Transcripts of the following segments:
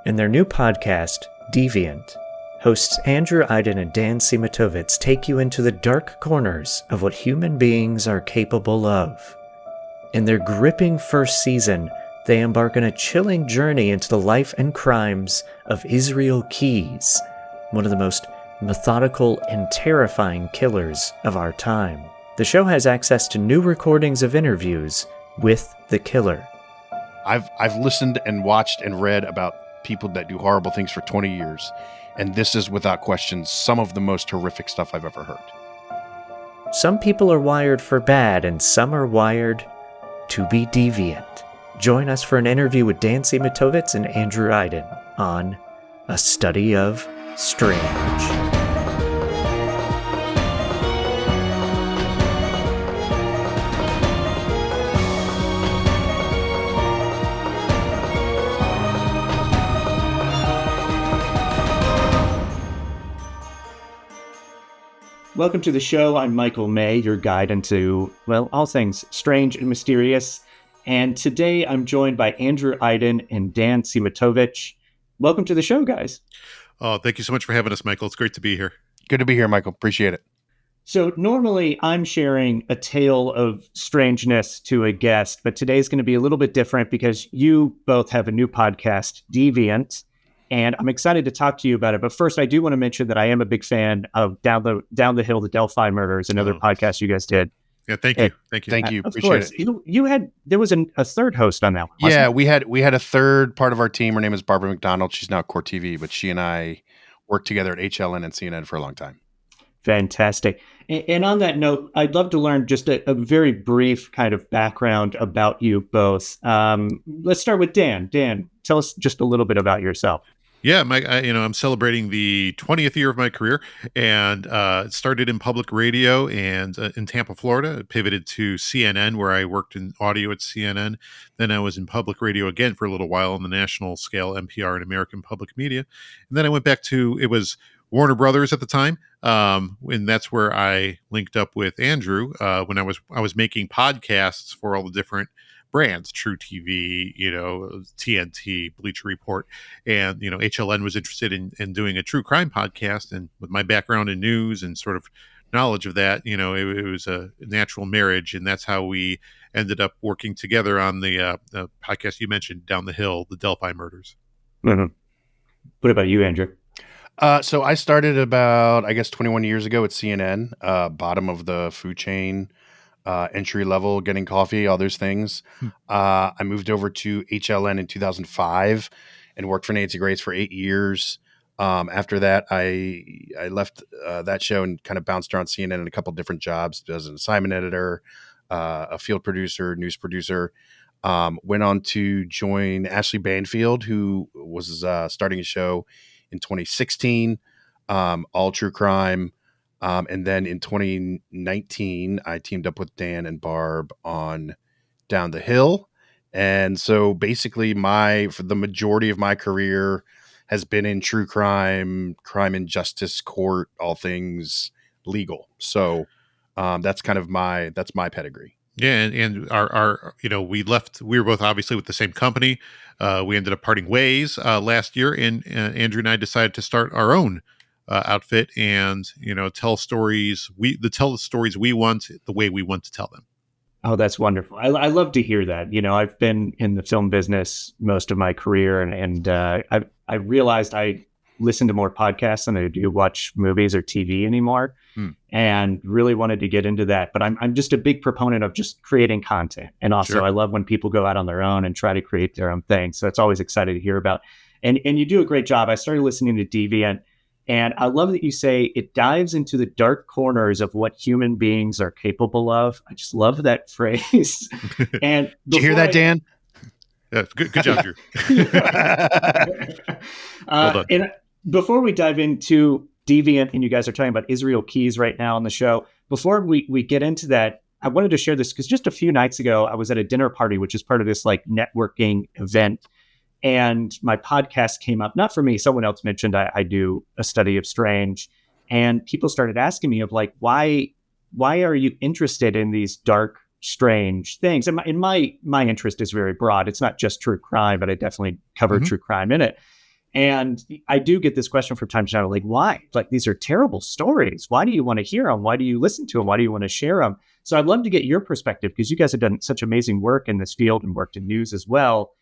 In their new podcast, Deviant, hosts Andrew Iden and Dan Szematowicz take you into the dark corners of what human beings are capable of. In their gripping first season, they embark on a chilling journey into the life and crimes of Israel Keyes, one of the most methodical and terrifying killers of our time. The show has access to new recordings of interviews with the killer. I've listened and watched and read about people that do horrible things for 20 years, and this is without question some of the most horrific stuff I've ever heard. Some people are wired for bad and some are wired to be deviant. Join us for an interview with Dan Szematowicz and Andrew Iden on A Study of Strange. Welcome to the show. I'm Michael May, your guide into, all things strange and mysterious. And today I'm joined by Andrew Iden and Dan Szematowicz. Welcome to the show, guys. Oh, thank you so much for having us, Michael. It's great to be here. Good to be here, Michael. Appreciate it. So normally I'm sharing a tale of strangeness to a guest, but today's going to be a little bit different because you both have a new podcast, Deviant. And I'm excited to talk to you about it. But first, I do want to mention that I am a big fan of Down the Hill, the Delphi Murders, another podcast you guys did. Yeah, thank you. Thank you. Of Appreciate course. it. There was a third host on that one. Yeah, we had a third part of our team. Her name is Barbara McDonald. She's now at Core TV, but she and I worked together at HLN and CNN for a long time. Fantastic. And on that note, I'd love to learn just a very brief kind of background about you both. Let's start with Dan. Dan, tell us just a little bit about yourself. Yeah, I'm celebrating the 20th year of my career, and started in public radio and in Tampa, Florida. Pivoted to CNN, where I worked in audio at CNN. Then I was in public radio again for a little while on the national scale, NPR and American Public Media. And then I went back to, it was Warner Brothers at the time, and that's where I linked up with Andrew when I was making podcasts for all the different brands, True TV, TNT, Bleacher Report, and HLN was interested in doing a true crime podcast, and with my background in news and sort of knowledge of that, it was a natural marriage, and that's how we ended up working together on the podcast you mentioned, Down the Hill, the Delphi Murders. Mm-hmm. What about you, Andrew? So I started about, 21 years ago at CNN, bottom of the food chain. Entry level, getting coffee, all those things. I moved over to HLN in 2005 and worked for Nancy Grace for 8 years. After that, I left that show and kind of bounced around CNN in a couple different jobs as an assignment editor, a field producer, news producer. Went on to join Ashley Banfield, who was starting a show in 2016, all true crime. And then in 2019, I teamed up with Dan and Barb on Down the Hill. And so basically for the majority of my career has been in true crime and justice, court, all things legal. So that's my pedigree. Yeah. And our we were both obviously with the same company. We ended up parting ways last year, and Andrew and I decided to start our own outfit and tell the stories we want the way we want to tell them. Oh, that's wonderful. I love to hear that. I've been in the film business most of my career, and I realized I listen to more podcasts than I do watch movies or TV anymore, and really wanted to get into that. But I'm just a big proponent of just creating content, and also Sure. I love when people go out on their own and try to create their own thing. So it's always exciting to hear about. And you do a great job. I started listening to Deviant. And I love that you say it dives into the dark corners of what human beings are capable of. I just love that phrase. And did you hear that, Dan? Yeah, good job, Drew. Well done. And before we dive into Deviant, and you guys are talking about Israel Keyes right now on the show, before we get into that, I wanted to share this because just a few nights ago, I was at a dinner party, which is part of this networking event. And my podcast came up, not for me, someone else mentioned I do A Study of Strange. And people started asking me of why are you interested in these dark, strange things? And my interest is very broad. It's not just true crime, but I definitely cover true crime in it. And I do get this question from time to time, like, why? Like, these are terrible stories. Why do you want to hear them? Why do you listen to them? Why do you want to share them? So I'd love to get your perspective, because you guys have done such amazing work in this field and worked in news as well.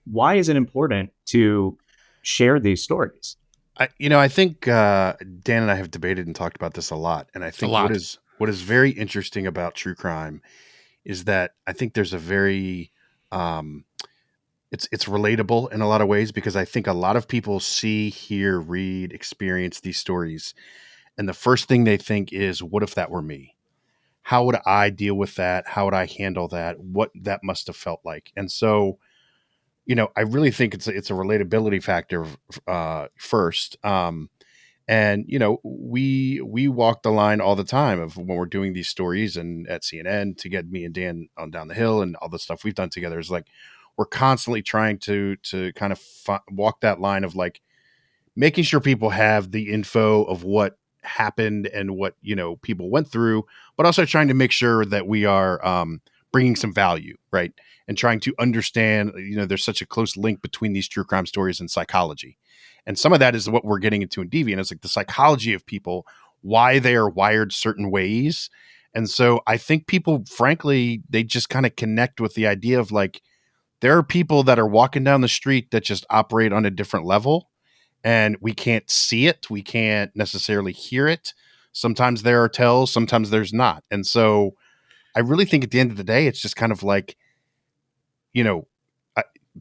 Why is it important to share these stories? I think Dan and I have debated and talked about this a lot, and I think what is very interesting about true crime is that I think there's a very it's relatable in a lot of ways, because I think a lot of people see, hear, read, experience these stories, and the first thing they think is, what if that were me? How would I deal with that? How would I handle that? What that must have felt like? And so, I really think it's a relatability factor first. And we walk the line all the time of when we're doing these stories and at CNN to get me and Dan on Down the Hill and all the stuff we've done together is like we're constantly trying to kind of walk that line of like making sure people have the info of what happened and what people went through, but also trying to make sure that we are bringing some value, right? And trying to understand, there's such a close link between these true crime stories and psychology. And some of that is what we're getting into in Deviant. It's like the psychology of people, why they are wired certain ways. And so I think people, frankly, they just kind of connect with the idea of like, there are people that are walking down the street that just operate on a different level, and we can't see it. We can't necessarily hear it. Sometimes there are tells, sometimes there's not. And so I really think at the end of the day, it's just kind of like,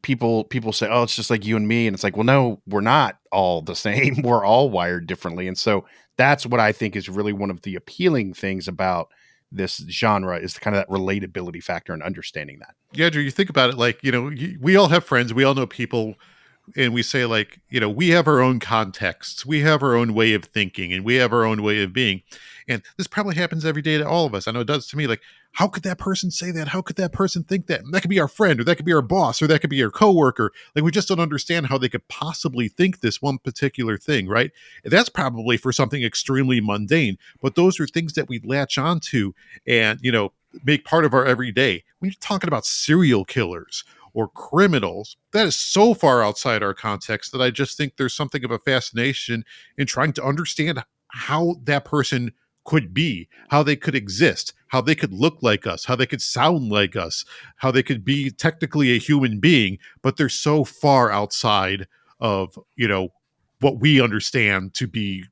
people say, oh, it's just like you and me. And it's like, well, no, we're not all the same. We're all wired differently. And so that's what I think is really one of the appealing things about this genre, is kind of that relatability factor and understanding that. Yeah, Drew, you think about it, like, we all have friends, we all know people, and we say, like, we have our own contexts, we have our own way of thinking, and we have our own way of being. And this probably happens every day to all of us. I know it does to me. Like, how could that person say that? How could that person think that? And that could be our friend, or that could be our boss, or that could be our coworker. Like, we just don't understand how they could possibly think this one particular thing, right? And that's probably for something extremely mundane. But those are things that we latch onto and, make part of our everyday. When you're talking about serial killers or criminals, that is so far outside our context that I just think there's something of a fascination in trying to understand how that person could be, how they could exist, how they could look like us, how they could sound like us, how they could be technically a human being, but they're so far outside of, what we understand to be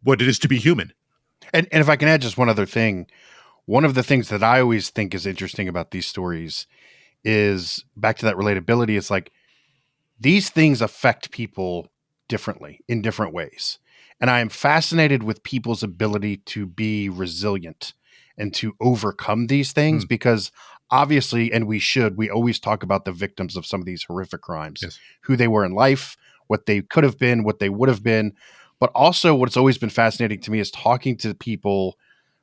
what it is to be human. And if I can add just one other thing, one of the things that I always think is interesting about these stories is back to that relatability. It's like these things affect people differently in different ways. And I am fascinated with people's ability to be resilient and to overcome these things because obviously, and we always talk about the victims of some of these horrific crimes, Yes. Who they were in life, what they could have been, what they would have been. But also what's always been fascinating to me is talking to people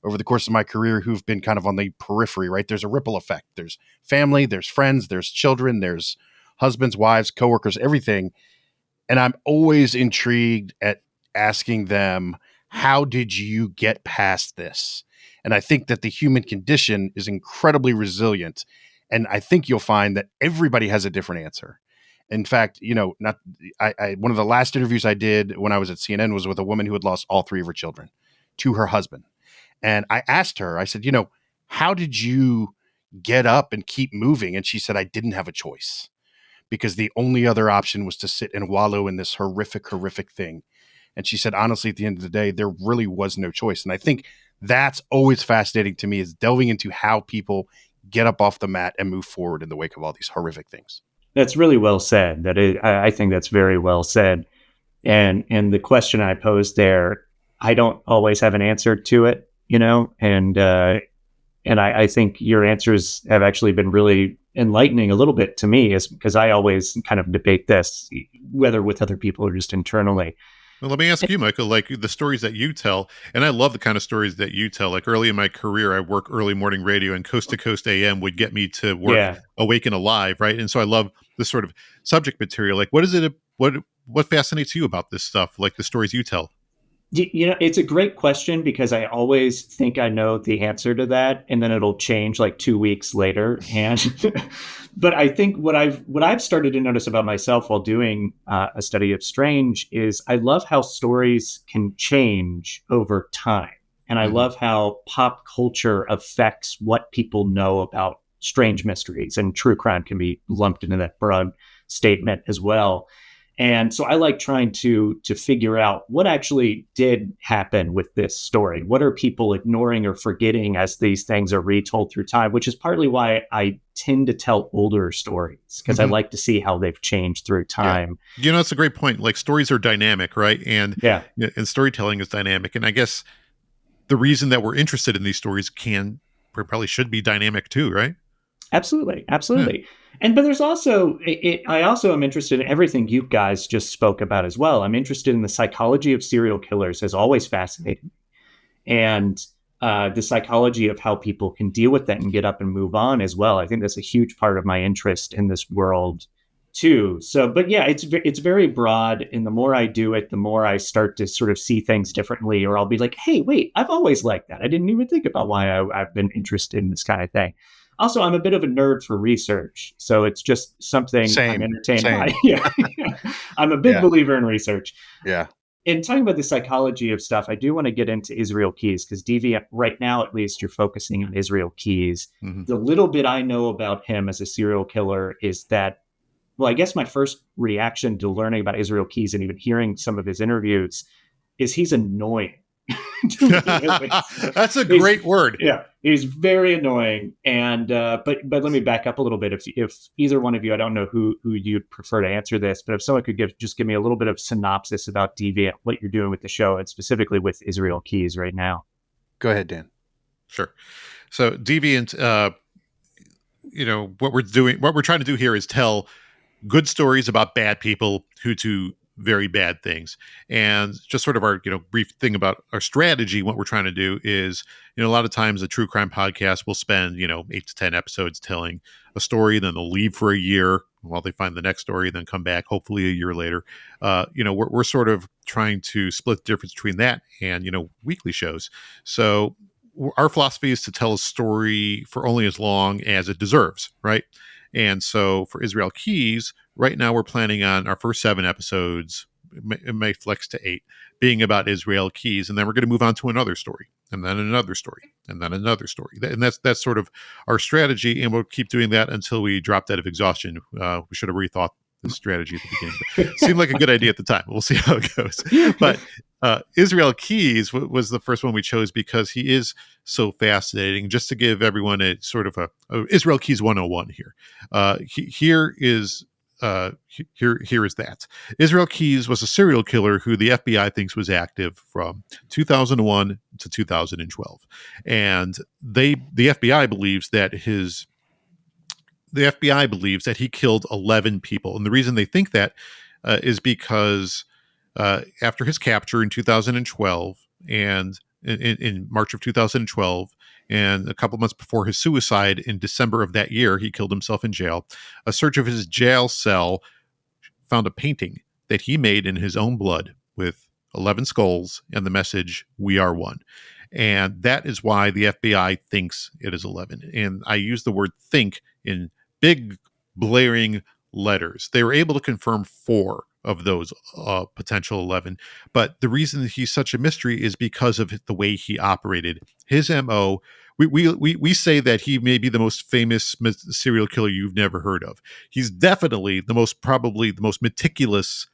over the course of my career who've been kind of on the periphery, right? There's a ripple effect. There's family, there's friends, there's children, there's husbands, wives, coworkers, everything. And I'm always intrigued at asking them, how did you get past this? And I think that the human condition is incredibly resilient. And I think you'll find that everybody has a different answer. In fact, one of the last interviews I did when I was at CNN was with a woman who had lost all three of her children to her husband. And I asked her, I said, how did you get up and keep moving? And she said, I didn't have a choice because the only other option was to sit and wallow in this horrific thing. And she said, honestly, at the end of the day, there really was no choice. And I think that's always fascinating to me, is delving into how people get up off the mat and move forward in the wake of all these horrific things. That's really well said. I think that's very well said. And the question I posed there, I don't always have an answer to it, and I think your answers have actually been really enlightening a little bit to me, is because I always kind of debate this, whether with other people or just internally. Well, let me ask you, Michael, like the stories that you tell, and I love the kind of stories that you tell. Like early in my career, I work early morning radio, and Coast to Coast AM would get me to work awake and alive, right? And so I love this sort of subject material. Like, what is it? What fascinates you about this stuff? Like the stories you tell? It's a great question because I always think I know the answer to that, and then it'll change like 2 weeks later. And but I think what I've started to notice about myself while doing a study of Strange is I love how stories can change over time, and I Mhm. love how pop culture affects what people know about strange mysteries, and true crime can be lumped into that broad statement as well. And so I like trying to figure out what actually did happen with this story. What are people ignoring or forgetting as these things are retold through time, which is partly why I tend to tell older stories because I Mhm. like to see how they've changed through Yeah. time. That's a great point. Like stories are dynamic, right? Yeah, And storytelling is dynamic. And I guess the reason that we're interested in these stories probably should be dynamic too, right? absolutely, Yeah. absolutely. And but there's also I also am interested in everything you guys just spoke about as well. I'm interested in the psychology of serial killers has always fascinated me. And the psychology of how people can deal with that and get up and move on as well. I think that's a huge part of my interest in this world too. So, but yeah, it's very broad, and the more I do it, the more I start to sort of see things differently, or I'll be like, hey, wait, I've always liked that. I didn't even think about why I've been interested in this kind of thing. Also, I'm a bit of a nerd for research, so it's just something I'm Same, entertained by. same. Yeah, I'm a big Yeah, believer in research. yeah. In talking about the psychology of stuff, I do want to get into Israel Keys because Deviant, right now at least, you're focusing on Israel Keys. Hmm. The little bit I know about him as a serial killer is that, well, I guess my first reaction to learning about Israel Keys and even hearing some of his interviews is he's annoying to me at least. That's a He's great word. yeah, he's very annoying. And but let me back up a little bit. If either one of you, I don't know who you'd prefer to answer this, but if someone could give me a little bit of synopsis about Deviant, what you're doing with the show, and specifically with Israel Keys right now. Go ahead, Dan. Sure. So Deviant, what we're trying to do here is tell good stories about bad people who do very bad things. And just sort of our, brief thing about our strategy, what we're trying to do is, a lot of times a true crime podcast will spend, 8 to 10 episodes telling a story, then they'll leave for a year while they find the next story, then come back, hopefully a year later. We're sort of trying to split the difference between that and, weekly shows. So our philosophy is to tell a story for only as long as it deserves, right? And so for Israel Keys, right now we're planning on our first 7 episodes, it may flex to 8, being about Israel Keys, and then we're going to move on to another story, and then another story, and then another story, and that's sort of our strategy, and we'll keep doing that until we drop dead of exhaustion. We should have rethought the strategy at the beginning, but it seemed like a good idea at the time. We'll see how it goes. But Israel Keys was the first one we chose because he is so fascinating. Just to give everyone a sort of a Israel Keys 101 here. Here is that. Israel Keys was a serial killer who the FBI thinks was active from 2001 to 2012, and the FBI believes that he killed 11 people, and the reason they think that is because after his capture in 2012 and in March of 2012, and a couple months before his suicide in December of that year, he killed himself in jail. A search of his jail cell found a painting that he made in his own blood with 11 skulls and the message, "We are one." And that is why the FBI thinks it is 11. And I use the word think in big, blaring letters. They were able to confirm 4 of those potential 11. But the reason he's such a mystery is because of the way he operated. His MO, we say that he may be the most famous serial killer you've never heard of. He's definitely probably the most meticulous,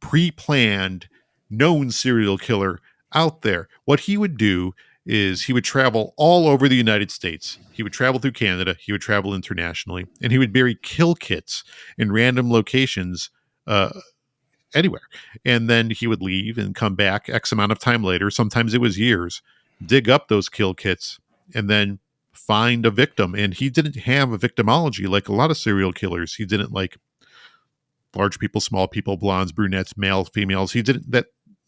pre-planned, known serial killer out there. What he would do is he would travel all over the United States. He would travel through Canada. He would travel internationally, and he would bury kill kits in random locations anywhere. And then he would leave and come back X amount of time later. Sometimes it was years, dig up those kill kits, and then find a victim. And he didn't have a victimology like a lot of serial killers. He didn't like large people, small people, blondes, brunettes, males, females. He didn't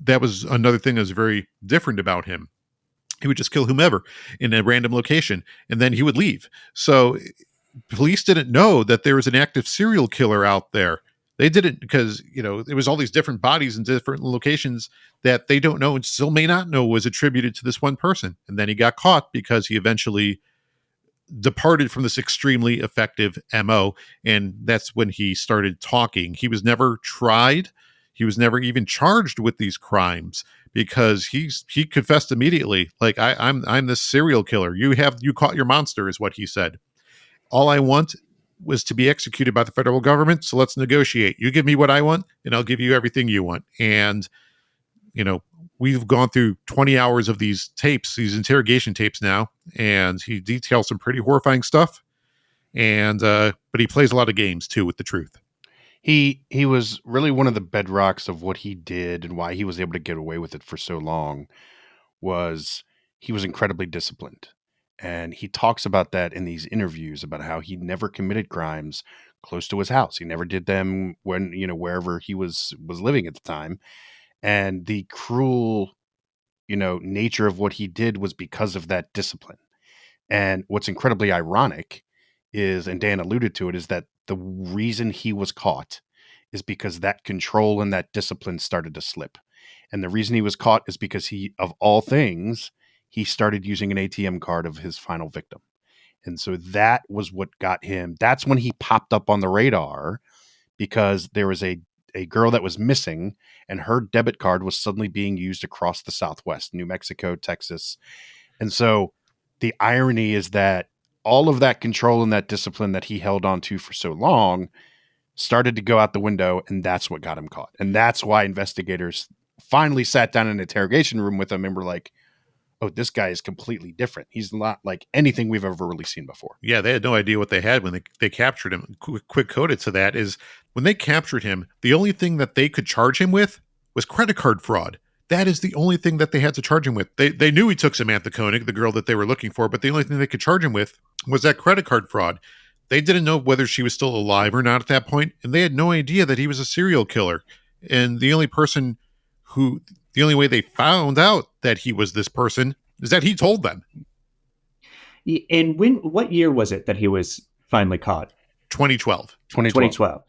that was another thing that was very different about him. He would just kill whomever in a random location, and then he would leave. So police didn't know that there was an active serial killer out there They did it because, it was all these different bodies in different locations that they don't know and still may not know was attributed to this one person. And then he got caught because he eventually departed from this extremely effective MO. And that's when he started talking. He was never tried. He was never even charged with these crimes because he confessed immediately. Like, I'm this serial killer. You caught your monster, is what he said. All I want was to be executed by the federal government. So let's negotiate. You give me what I want and I'll give you everything you want. And, we've gone through 20 hours of these tapes, these interrogation tapes now, and he details some pretty horrifying stuff. And, but he plays a lot of games too with the truth. He was really one of the bedrocks of what he did and why he was able to get away with it for so long was he was incredibly disciplined. And he talks about that in these interviews about how he never committed crimes close to his house. He never did them when, wherever he was living at the time. And the cruel, nature of what he did was because of that discipline. And what's incredibly ironic is, and Dan alluded to it, is that the reason he was caught is because that control and that discipline started to slip. And the reason he was caught is because he, of all things, he started using an ATM card of his final victim. And so that was what got him. That's when he popped up on the radar, because there was a girl that was missing and her debit card was suddenly being used across the Southwest, New Mexico, Texas. And so the irony is that all of that control and that discipline that he held on to for so long started to go out the window, and that's what got him caught. And that's why investigators finally sat down in an interrogation room with him and were like, oh, this guy is completely different. He's not like anything we've ever really seen before. Yeah, they had no idea what they had when they captured him. Quick coded to that is when they captured him, the only thing that they could charge him with was credit card fraud. That is the only thing that they had to charge him with. They knew he took Samantha Koenig, the girl that they were looking for, but the only thing they could charge him with was that credit card fraud. They didn't know whether she was still alive or not at that point, and they had no idea that he was a serial killer. And the only way they found out that he was this person is that he told them. And what year was it that he was finally caught? 2012. 2012.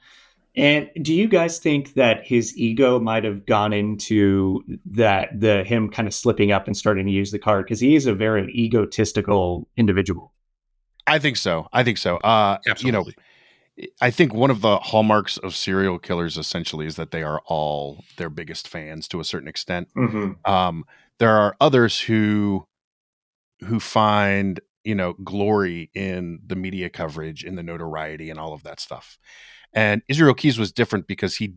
And do you guys think that his ego might have gone into him kind of slipping up and starting to use the card? Because he is a very egotistical individual. I think so. Absolutely. I think one of the hallmarks of serial killers essentially is that they are all their biggest fans to a certain extent. Mm-hmm. There are others who find, glory in the media coverage, in the notoriety and all of that stuff. And Israel Keyes was different because he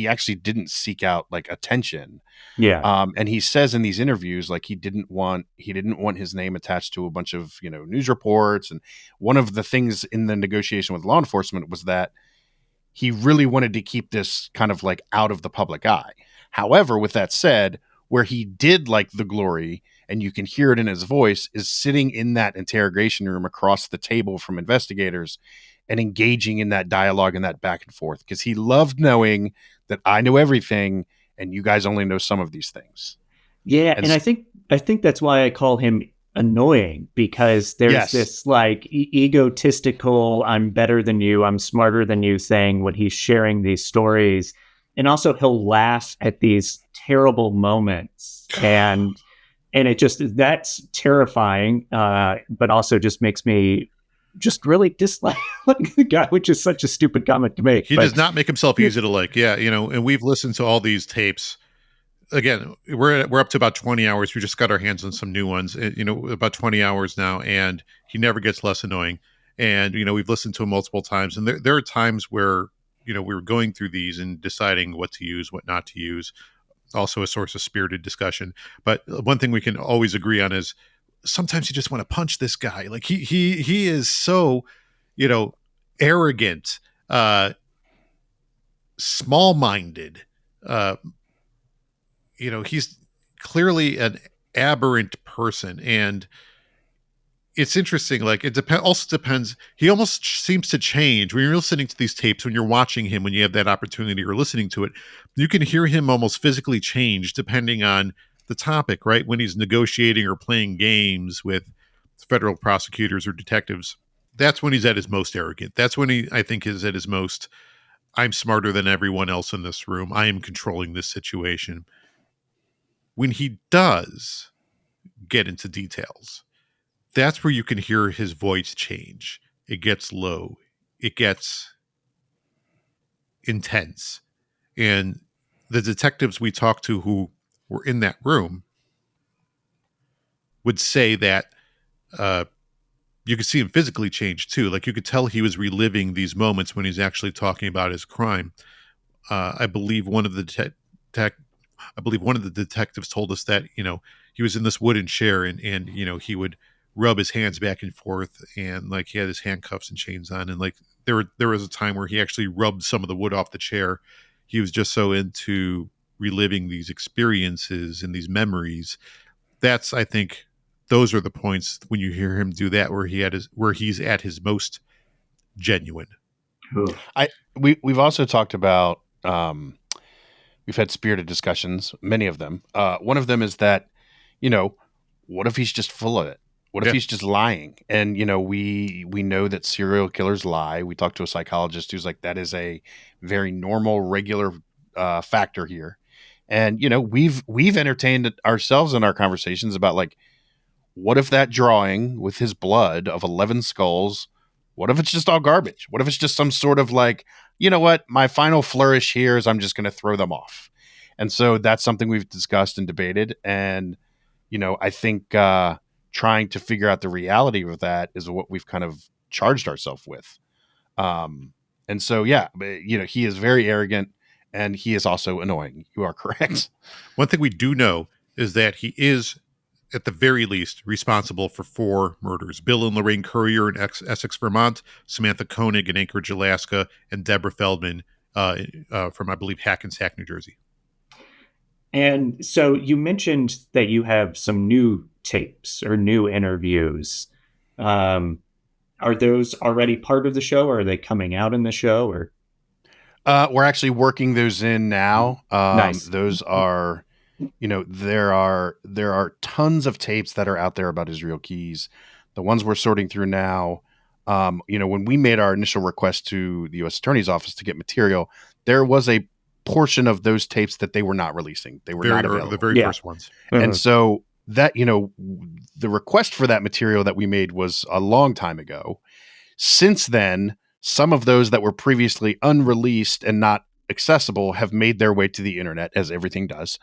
actually didn't seek out like attention. Yeah. And he says in these interviews, like he didn't want his name attached to a bunch of, news reports. And one of the things in the negotiation with law enforcement was that he really wanted to keep this kind of like out of the public eye. However, with that said, where he did like the glory, and you can hear it in his voice, is sitting in that interrogation room across the table from investigators and engaging in that dialogue and that back and forth, because he loved knowing that I know everything and you guys only know some of these things. Yeah, and I think that's why I call him annoying, because there's this like egotistical, I'm better than you, I'm smarter than you thing when he's sharing these stories. And also he'll laugh at these terrible moments, and that's terrifying, but also just makes me just really dislike the guy, which is such a stupid comment to make. He does not make himself easy to like. Yeah, and we've listened to all these tapes. Again, we're up to about 20 hours. We just got our hands on some new ones, about 20 hours now, and he never gets less annoying. And, we've listened to him multiple times, and there are times where, we were going through these and deciding what to use, what not to use. Also a source of spirited discussion. But one thing we can always agree on is sometimes you just want to punch this guy. Like he is so, arrogant, small-minded. He's clearly an aberrant person, and it's interesting. Like it also depends. He almost seems to change when you're listening to these tapes, when you're watching him, when you have that opportunity or listening to it, you can hear him almost physically change depending on the topic, right? When he's negotiating or playing games with federal prosecutors or detectives, that's when he's at his most arrogant. That's when I think is at his most I'm smarter than everyone else in this room. I am controlling this situation. When he does get into details, that's where you can hear his voice change. It gets low. It gets intense. And the detectives we talked to who were in that room would say that you could see him physically change too. Like you could tell he was reliving these moments when he's actually talking about his crime. I believe one of the detectives told us that he was in this wooden chair and he would rub his hands back and forth and like he had his handcuffs and chains on, and like there was a time where he actually rubbed some of the wood off the chair. He was just so into reliving these experiences and these memories. That's, I think, those are the points when you hear him do that where he's at his most genuine. We've also talked about we've had spirited discussions, many of them. One of them is that, what if he's just full of it? What if he's just lying? And, we know that serial killers lie. We talked to a psychologist who's like, that is a very normal, regular factor here. And, we've entertained ourselves in our conversations about like, what if that drawing with his blood of 11 skulls, what if it's just all garbage? What if it's just some sort of like, you know what, my final flourish here is I'm just going to throw them off. And so that's something we've discussed and debated. And, I think trying to figure out the reality of that is what we've kind of charged ourselves with. And so, he is very arrogant and he is also annoying. You are correct. One thing we do know is that he is, at the very least, responsible for 4 murders. Bill and Lorraine Currier in Essex, Vermont, Samantha Koenig in Anchorage, Alaska, and Deborah Feldman from, I believe, Hackensack, New Jersey. And so you mentioned that you have some new tapes or new interviews. Are those already part of the show, or are they coming out in the show? Or we're actually working those in now. Nice. Those are... there are tons of tapes that are out there about Israel Keys. The ones we're sorting through now, when we made our initial request to the U.S. Attorney's Office to get material, there was a portion of those tapes that they were not releasing. They were not available. The very first ones. And so that, the request for that material that we made was a long time ago. Since then, some of those that were previously unreleased and not accessible have made their way to the internet, as everything does.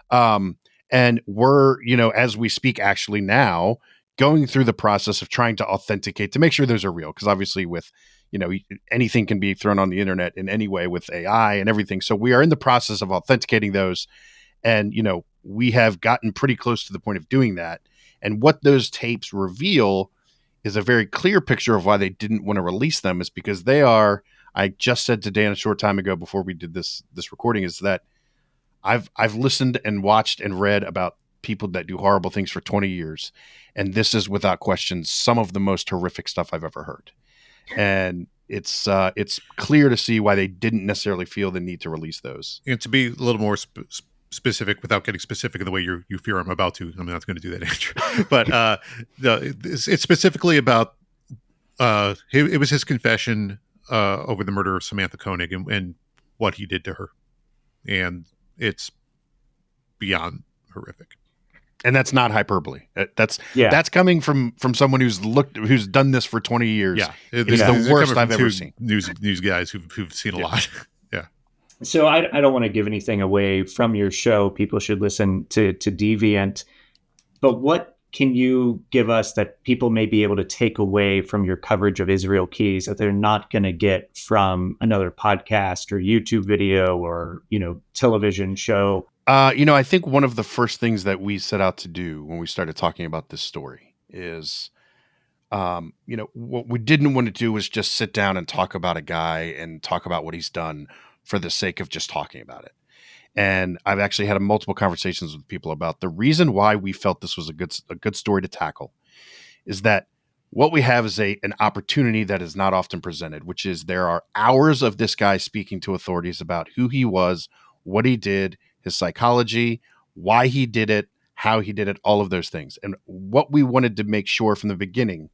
And we're, as we speak actually now, going through the process of trying to authenticate to make sure those are real. Because obviously with, anything can be thrown on the internet in any way with AI and everything. So we are in the process of authenticating those. And, we have gotten pretty close to the point of doing that. And what those tapes reveal is a very clear picture of why they didn't want to release them, is because they are, I just said to Dan a short time ago before we did this recording, is that I've listened and watched and read about people that do horrible things for 20 years. And this is without question some of the most horrific stuff I've ever heard. And it's clear to see why they didn't necessarily feel the need to release those. And to be a little more specific, without getting specific in the way you fear I'm about to, I'm not going to do that, Andrew. But it's specifically about it was his confession over the murder of Samantha Koenig and what he did to her. And it's beyond horrific. And that's not hyperbole. That's coming from someone who's done this for 20 years. Yeah, it's the worst I've ever seen. News guys who've seen a lot. Yeah. So I don't want to give anything away from your show. People should listen to Deviant. But what can you give us that people may be able to take away from your coverage of Israel Keys that they're not going to get from another podcast or YouTube video or, television show? I think one of the first things that we set out to do when we started talking about this story is, what we didn't want to do was just sit down and talk about a guy and talk about what he's done for the sake of just talking about it. And I've actually had multiple conversations with people about the reason why we felt this was a good story to tackle is that what we have is an opportunity that is not often presented, which is there are hours of this guy speaking to authorities about who he was, what he did, his psychology, why he did it, how he did it, all of those things. And what we wanted to make sure from the beginning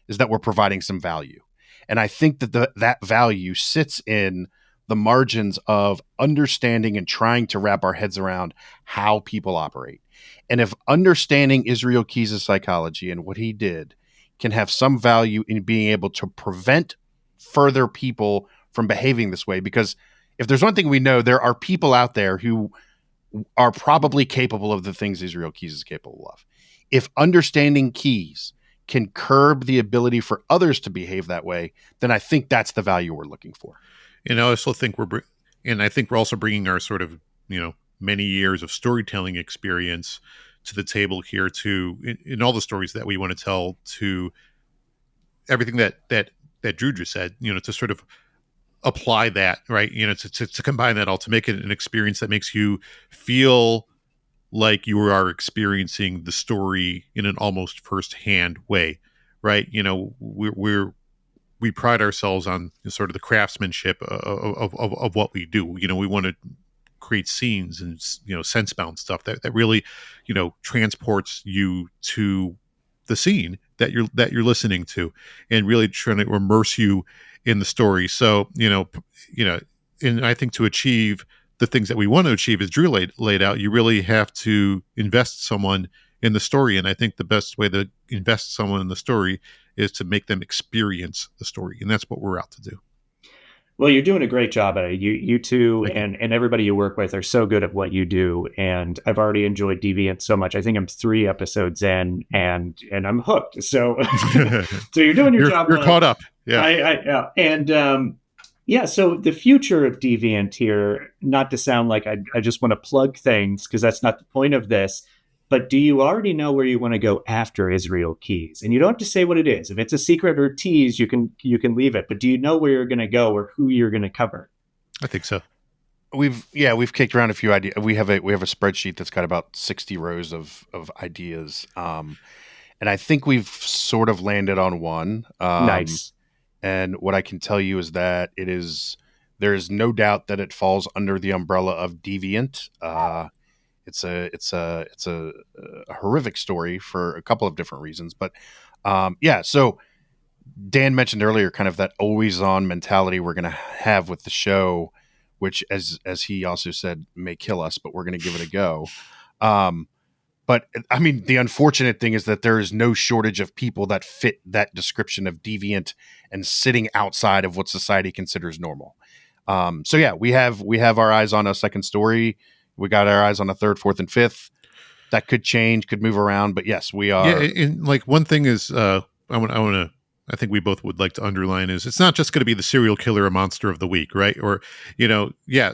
is that we're providing some value. And I think that that value sits in the margins of understanding and trying to wrap our heads around how people operate. And if understanding Israel Keyes' psychology and what he did can have some value in being able to prevent further people from behaving this way, because if there's one thing we know, there are people out there who are probably capable of the things Israel Keyes is capable of. If understanding Keyes can curb the ability for others to behave that way, then I think that's the value we're looking for. And I also think I think we're also bringing our sort of, many years of storytelling experience to the table here in all the stories that we want to tell, to everything that Drew just said, to sort of apply that, right? To combine that all to make it an experience that makes you feel like you are experiencing the story in an almost firsthand way, right? We pride ourselves on sort of the craftsmanship of what we do. We want to create scenes and sense bound stuff that really transports you to the scene that you're listening to, and really trying to immerse you in the story. So and I think to achieve the things that we want to achieve, as Drew laid out, you really have to invest someone in the story. And I think the best way to invest someone in the story is to make them experience the story. And that's what we're out to do. Well, you're doing a great job at it. You two and everybody you work with are so good at what you do. And I've already enjoyed Deviant so much. I think I'm 3 episodes in and I'm hooked. So so you're doing your job. You're caught up. Yeah. Yeah. And so the future of Deviant here, not to sound like I just want to plug things, because that's not the point of this, but do you already know where you want to go after Israel Keyes? And you don't have to say what it is. If it's a secret or tease, you can leave it. But do you know where you're going to go or who you're going to cover? I think so. We've kicked around a few ideas. We have a spreadsheet that's got about 60 rows of ideas. And I think we've sort of landed on one. Nice. And what I can tell you is that there is no doubt that it falls under the umbrella of Deviant. It's a horrific story for a couple of different reasons, but so Dan mentioned earlier kind of that always on mentality we're going to have with the show, which as he also said may kill us, but we're going to give it a go. But I mean, the unfortunate thing is that there is no shortage of people that fit that description of deviant and sitting outside of what society considers normal. We have our eyes on a second story. We got our eyes on a third, fourth, and fifth. That could change, could move around, but yes, we are. Yeah, and like one thing is, I think we both would like to underline is it's not just going to be the serial killer or monster of the week, right? Or,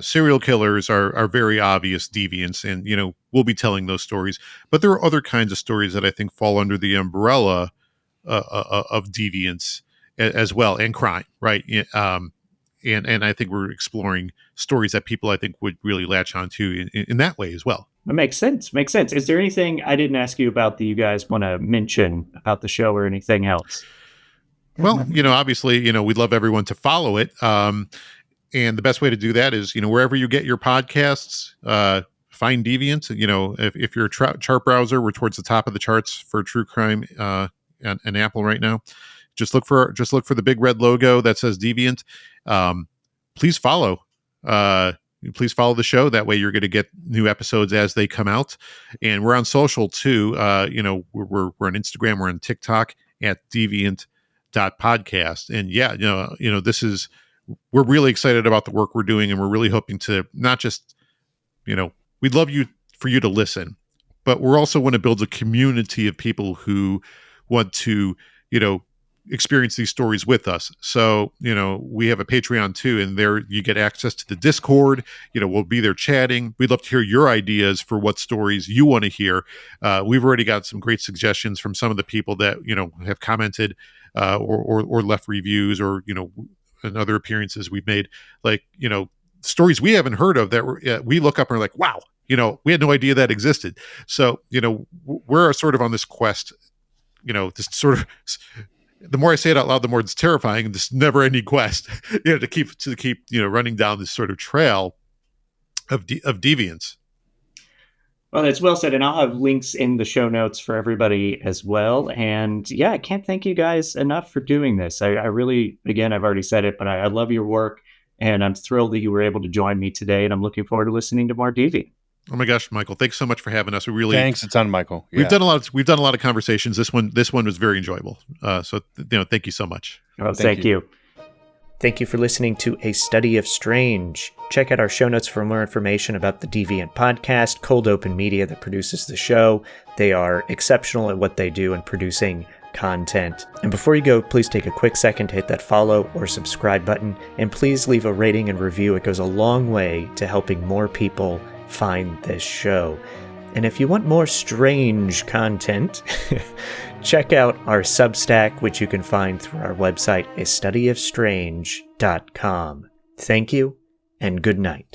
serial killers are very obvious deviants, and, we'll be telling those stories. But there are other kinds of stories that I think fall under the umbrella of deviance as well, and crime, right? And I think we're exploring stories that people, I think, would really latch onto in that way as well. That makes sense. Is there anything I didn't ask you about that you guys want to mention about the show or anything else? Well, obviously, we'd love everyone to follow it. And the best way to do that is, wherever you get your podcasts, find Deviant. If you're a chart browser, we're towards the top of the charts for true crime on Apple right now. Just look for the big red logo that says Deviant. Please follow. Please follow the show. That way you're going to get new episodes as they come out. And we're on social too. We're on Instagram, we're on TikTok at deviant.podcast. And we're really excited about the work we're doing, and we're really hoping to not just, we'd love for you to listen, but we're also want to build a community of people who want to, experience these stories with us. So, we have a Patreon too, and there you get access to the Discord. We'll be there chatting. We'd love to hear your ideas for what stories you want to hear. We've already got some great suggestions from some of the people that, have commented or left reviews or, and other appearances we've made, like, stories we haven't heard of that we look up and are like, wow, we had no idea that existed. So, we're sort of on this quest, this sort of, the more I say it out loud, the more it's terrifying. This never-ending quest, to keep running down this sort of trail of deviance. Well, that's well said, and I'll have links in the show notes for everybody as well. And yeah, I can't thank you guys enough for doing this. I really, again, I've already said it, but I love your work. And I'm thrilled that you were able to join me today, and I'm looking forward to listening to more Deviant. Oh my gosh, Michael! Thanks so much for having us. Thanks a ton, Michael. We've done a lot of conversations. This one was very enjoyable. Thank you so much. Oh, thank you. Thank you for listening to A Study of Strange. Check out our show notes for more information about the Deviant podcast, Cold Open Media that produces the show. They are exceptional at what they do in producing content. And before you go, please take a quick second to hit that follow or subscribe button, and please leave a rating and review. It goes a long way to helping more people find this show. And if you want more strange content, check out our Substack, which you can find through our website, astudyofstrange.com. Thank you, and good night.